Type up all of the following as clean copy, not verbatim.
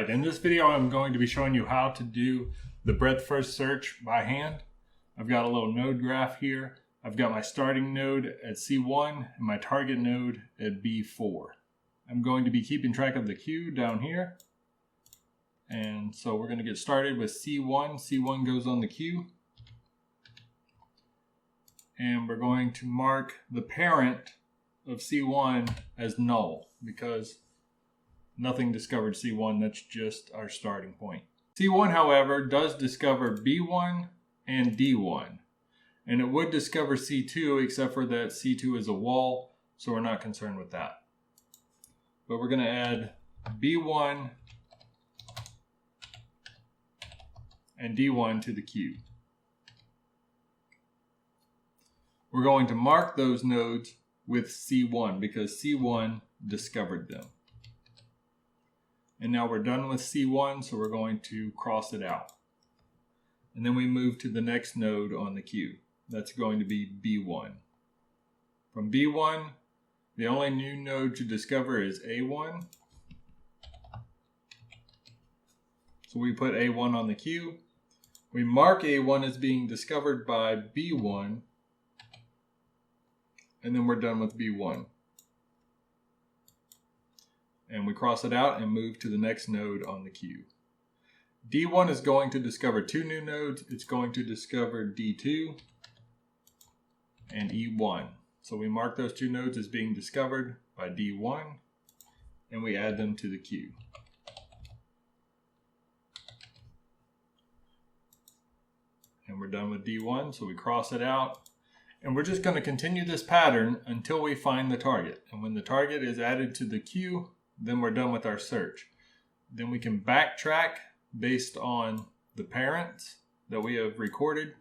Alright, in this video I'm going to be showing you how to do the breadth first search by hand. I've got a little node graph here. I've got my starting node at C1 and my target node at B4. I'm going to be keeping track of the queue down here. And so we're going to get started with C1. C1 goes on the queue. And we're going to mark the parent of C1 as null because nothing discovered C1, that's just our starting point. C1, however, does discover B1 and D1. And it would discover C2, except for that C2 is a wall, so we're not concerned with that. But we're going to add B1 and D1 to the queue. We're going to mark those nodes with C1 because C1 discovered them. And now we're done with C1, so we're going to cross it out. And then we move to the next node on the queue. That's going to be B1. From B1, the only new node to discover is A1. So we put A1 on the queue. We mark A1 as being discovered by B1. And then we're done with B1. And we cross it out and move to the next node on the queue. D1 is going to discover two new nodes. It's going to discover D2 and E1. So we mark those two nodes as being discovered by D1 and we add them to the queue. And we're done with D1, so we cross it out. And we're just going to continue this pattern until we find the target. And when the target is added to the queue, then we're done with our search. Then we can backtrack based on the parents that we have recorded,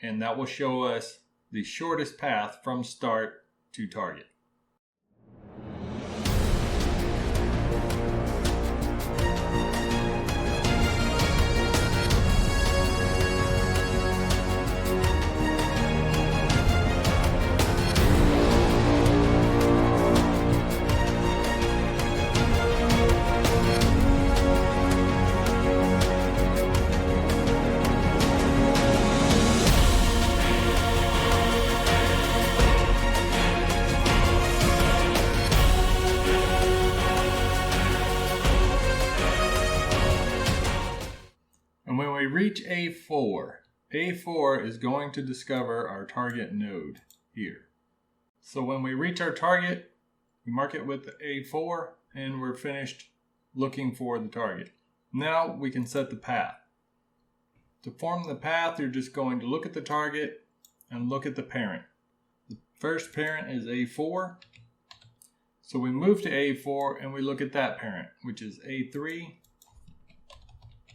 and that will show us the shortest path from start to target. And when we reach A4, A4 is going to discover our target node here. So when we reach our target, we mark it with A4 and we're finished looking for the target. Now we can set the path. To form the path, you're just going to look at the target and look at the parent. The first parent is A4. So we move to A4 and we look at that parent, which is A3.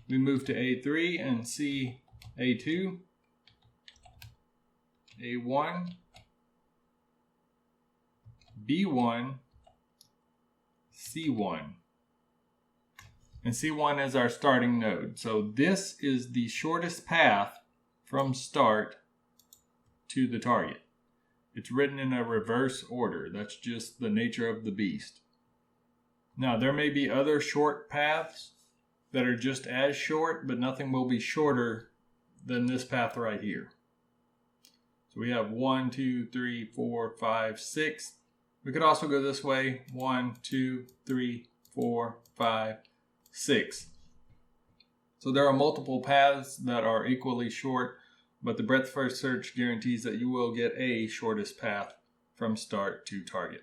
We move to A3 and see A2, A1, B1, C1. And C1 is our starting node. So this is the shortest path from start to the target. It's written in a reverse order. That's just the nature of the beast. Now there may be other short paths that are just as short, but nothing will be shorter than this path right here. So we have 1, 2, 3, 4, 5, 6. We could also go this way, 1, 2, 3, 4, 5, 6. So there are multiple paths that are equally short, but the breadth first search guarantees that you will get a shortest path from start to target.